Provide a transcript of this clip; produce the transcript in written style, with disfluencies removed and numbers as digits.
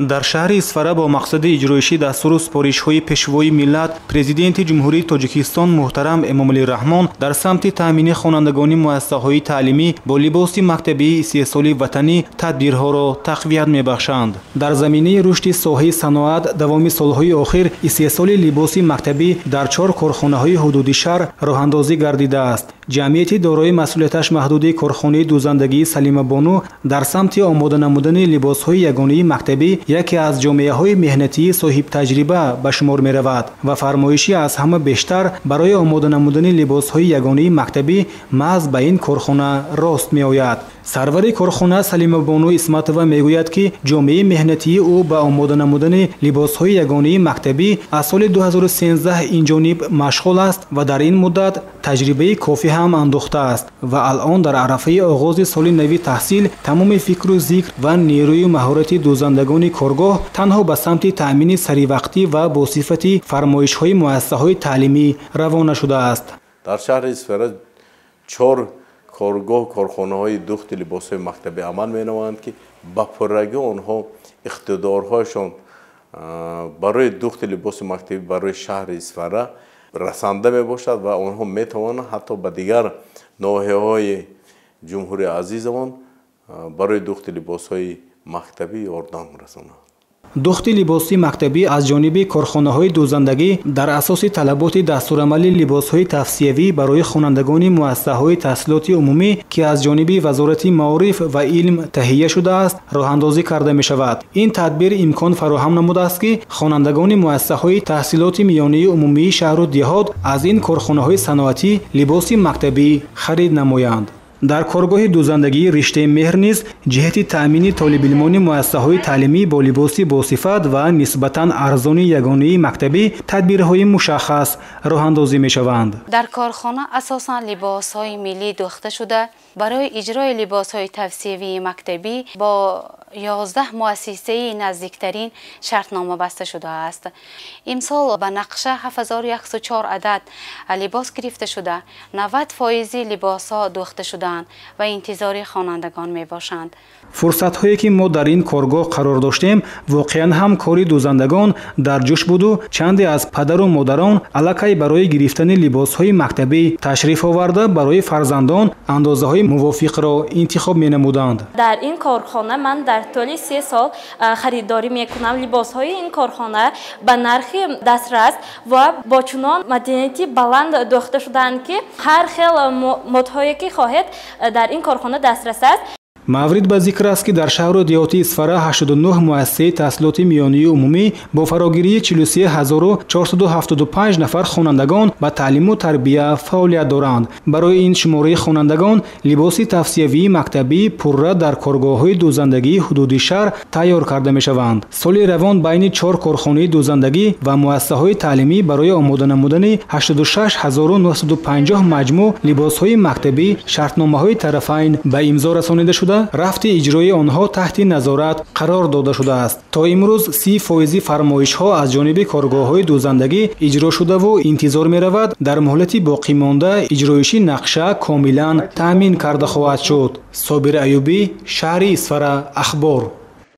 در شهر اسفره با مقصد اجرایشی دستور سپارش‌های پیشوای ملت پرزیدنت جمهوری تاجیکستان محترم امامعلی رحمان در سمت تامین خوانندگان مؤسسه‌های تعلیمی با لباس مکتبی 30 ساله وطنی تدبیرها را تقویت می‌بخشند. در زمینه رشد ساحه صنعت دوام سالهای اخیر 30 ساله لباس مکتبی در 4 کارخانه‌های حدودی شهر راه‌اندازی گردیده است. جمعیت دارای مسئولیتش محدود کارخانه دوزندگی سلیمه بانو در سمت آماده نمودن لباس‌های یگانه مکتبی یکی از جامعه‌های مهنتی صاحب تجربه به شمار می‌رود و فرمایشی از همه بیشتر برای آماده نمودن لباس‌های یگانه مکتبی محض به این کارخانه راست می‌آید. سرور کارخانه سلیمه بانو اسمتова میگوید که جامعه مهنتی او به آماده نمودن لباس‌های یگانه مکتبی از سال 2013 این جانب مشغول است و در این مدت تجربه کافی هم اندوخته است و الان در عرفه آغاز سال نوی تحصیل تمام فکر و ذکر و نیروی و مهارت دوزندگان کارگاه تنها به سمت تأمین سری وقتی و با صفت فرمایش‌های مؤسسه‌های تعلیمی روانه شده است. در شهر اسفره 4 کارگاه کارخانه‌های دوخت لباس‌های مکتبی عمل می‌نمایند که با پررگی آنها اقتدارهایشان برای دوخت لباس مکتبی برای شهر اسفره رسانده میباشد و آنها میتوانند حتی به دیگر ناحیه‌های جمهوری عزیزمان برای دوخت لباس‌های مکتبی یاردام رسانند. دوخت لباسی مکتبی از جانب کارخانه‌های دوزندگی در اساس طلبات دستورالعمل لباس‌های توصیوی برای خوانندگان مؤسسه‌های تحصیلات عمومی که از جانب وزارت معارف و علم تهیه شده است راه‌اندازی کرده می‌شود. این تدبیر امکان فراهم نموده است که خوانندگان مؤسسه‌های تحصیلات میانه عمومی شهر و دهات از این کارخانه‌های صنعتی لباس مکتبی خرید نمایند. در کارگاه دوزندگی رشته مهر نیز جهت تأمین طالب علمان مؤسسه‌های تعلیمی با لباس باصفت و نسبتاً ارزان یگانه مکتبی تدبیرهای مشخص راه اندازی می‌شوند. در کارخانه اساساً لباس‌های ملی دوخته شده برای اجرای لباس‌های توصیوی مکتبی با 11 مؤسسه نزدیکترین شرطنامه بسته شده است. امسال به نقشه 7104 عدد لباس گرفته شده، 90% لباس‌ها دوخته شدند و انتظار خوانندگان میباشند. فرصت‌هایی که ما در این کارگاه قرار داشتیم واقعاً هم کاری دوزندگان در جوش بود و چندی از پدر و مادران الکی برای گرفتن لباس‌های مکتبی تشریف آورده برای فرزندان اندازه‌های موافق را انتخاب می‌نمودند. در این کارخانه من در طول 3 سال خریداری میکنم. لباس‌های این کارخانه به نرخ دسترس و با چنان مدنیتی بلند دوخته شدند که هر خیل مدهایی که خواهد در این کارخانه دسترس است. مورد به ذکر است که در شهر و دیهات اسفره 89 مؤسسه تحصیلات میانی عمومی با فراگیری 43475 نفر خوانندگان به تعلیم و تربیت فعالیت دارند. برای این شماره خوانندگان لباس توصیوی مکتبی پرره در کارگاه‌های دوزندگی حدودی شهر تیار کرده می‌شوند. سال روان بین 4 کارخانه دوزندگی و مؤسسه‌های تعلیمی برای آماده نمودن 86950 مجموع لباس‌های مکتبی شرطنامه‌های طرفین به امضا رسانیده شده رفت اجرای آنها تحت نظارت قرار داده شده است. تا امروز 30% فرمایش‌ها از جانب کارگاه‌های دوزندگی اجرا شده و انتظار می‌رود در مهلت باقی مانده اجرایشی نقشه کاملا تامین کرده خواهد شد. صابر ایوبی، شهر اسفره، اخبار.